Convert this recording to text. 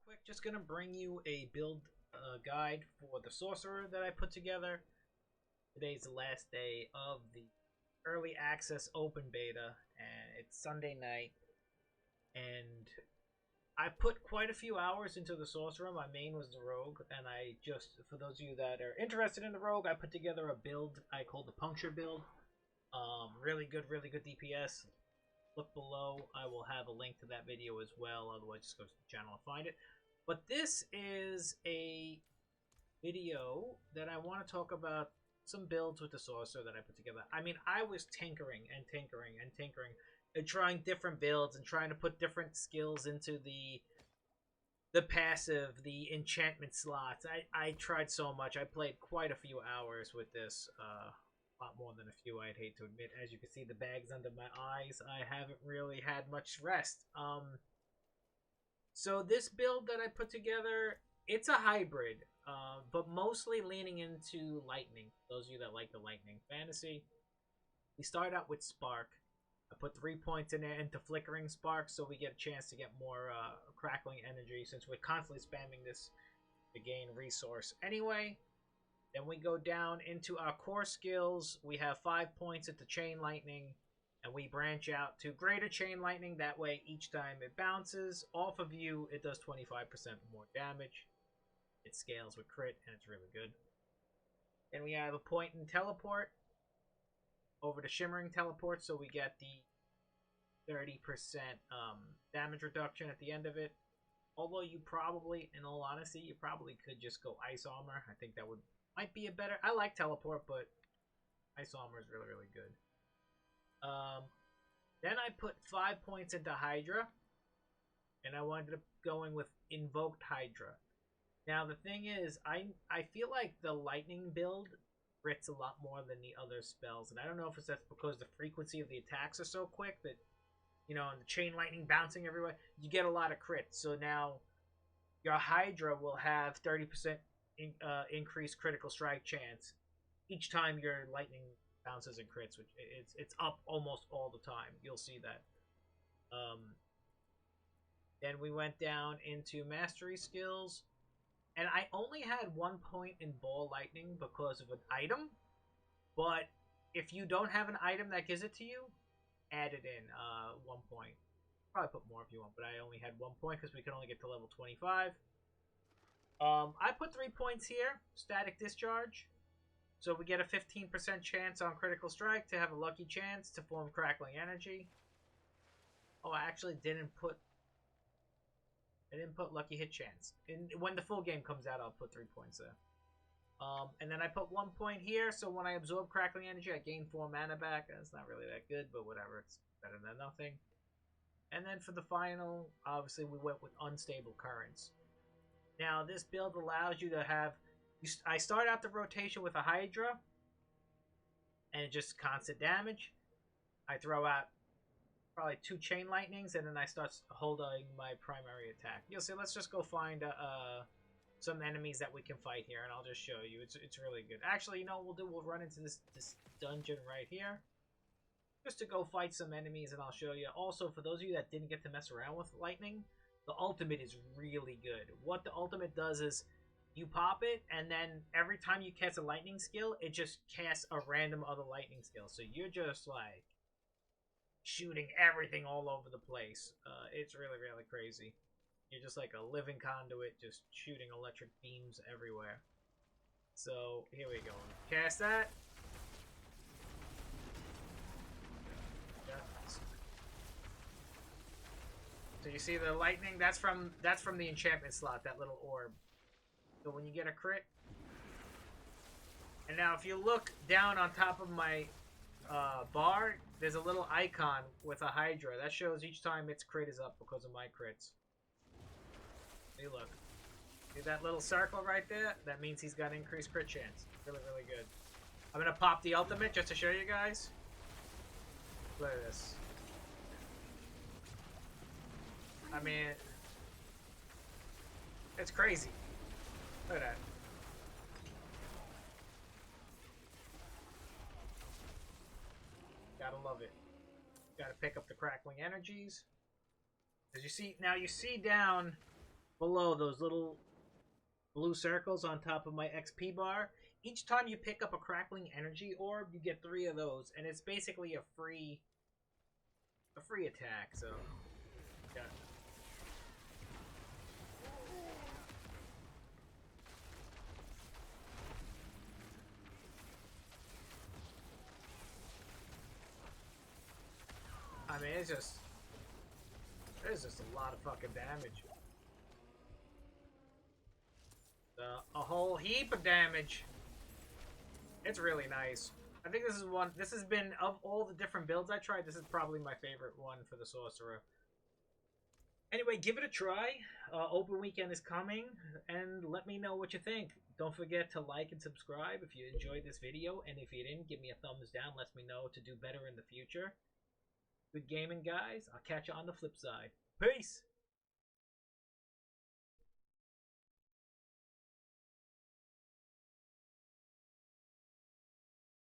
quick, just gonna bring you a build guide for the Sorcerer that I put together. Today's the last day of the early access open beta, and it's Sunday night. And I put quite a few hours into the Sorcerer. My main was the Rogue, and I just, for those of you that are interested in the Rogue, I put together a build I called the Puncture build. Really good DPS. Look below. I will have a link to that video as well. Otherwise, just go to the channel and find it. But this is a video that I want to talk about some builds with the Sorcerer that I put together. I mean, I was tinkering and trying different builds and trying to put different skills into the passive, the enchantment slots. I tried so much. I played quite a few hours with this. A lot more than a few, I'd hate to admit. As you can see, the bags under my eyes. I haven't really had much rest. So this build that I put together, it's a hybrid, but mostly leaning into lightning. Those of you that like the lightning fantasy. We start out with Spark. I put 3 points in there into Flickering Spark, so we get a chance to get more crackling energy, since we're constantly spamming this to gain resource anyway. Then we go down into our core skills. We have 5 points into Chain Lightning, and we branch out to Greater Chain Lightning. That way, each time it bounces off of you, it does 25% more damage. It scales with crit, and it's really good. Then we have a point in Teleport over to Shimmering Teleport, so we get the 30% damage reduction at the end of it. Although you probably, in all honesty, you probably could just go Ice Armor. I think that might be a better... I like Teleport, but Ice Armor is really good. Then I put 5 points into Hydra, and I wanted up going with Invoked Hydra. Now, the thing is, I feel like the Lightning build crits a lot more than the other spells, and I don't know if that's because the frequency of the attacks are so quick that, you know, and the Chain Lightning bouncing everywhere, you get a lot of crits. So now your Hydra will have 30% increased critical strike chance each time your lightning bounces and crits, which it's up almost all the time. You'll see that. Then we went down into mastery skills, and I only had 1 point in ball lightning because of an item. But if you don't have an item that gives it to you, add it in 1 point. Probably put more if you want, but I only had 1 point because we can only get to level 25. I put 3 points here, Static Discharge. So we get a 15% chance on Critical Strike to have a lucky chance to form Crackling Energy. Oh, I actually didn't put Lucky Hit Chance. When the full game comes out, I'll put 3 points there. And then I put 1 point here, so when I absorb Crackling Energy, I gain 4 mana back. That's not really that good, but whatever. It's better than nothing. And then for the final, obviously we went with Unstable Currents. Now, this build allows you to have... I start out the rotation with a Hydra, and it's just constant damage. I throw out probably 2 Chain Lightnings, and then I start holding my primary attack. You'll see, let's just go find some enemies that we can fight here, and I'll just show you. It's really good. Actually, you know what we'll run into this dungeon right here, just to go fight some enemies, and I'll show you. Also, for those of you that didn't get to mess around with lightning, the ultimate is really good. What the ultimate does is you pop it, and then every time you cast a lightning skill, it just casts a random other lightning skill. So you're just like shooting everything all over the place. It's really crazy. You're just like a living conduit, just shooting electric beams everywhere. So here we go. Cast that. So you see the lightning, that's from the enchantment slot, that little orb. So when you get a crit, and now if you look down on top of my bar, there's a little icon with a Hydra. That shows each time its crit is up because of my crits. See, look. See that little circle right there? That means he's got increased crit chance. Really good. I'm going to pop the ultimate just to show you guys. Look at this. I mean, it's crazy. Look at that. Gotta love it. Gotta pick up the crackling energies. As you see, now you see down below those little blue circles on top of my XP bar. Each time you pick up a crackling energy orb, you get 3 of those, and it's basically a free attack. So, yeah. I mean, there's just a lot of fucking damage. A whole heap of damage. It's really nice. I think this has been, of all the different builds I tried, this is probably my favorite one for the Sorcerer. Anyway, give it a try. Open weekend is coming, and let me know what you think. Don't forget to like and subscribe if you enjoyed this video, and if you didn't, give me a thumbs down. Let me know to do better in the future. Good gaming, guys. I'll catch you on the flip side. Peace!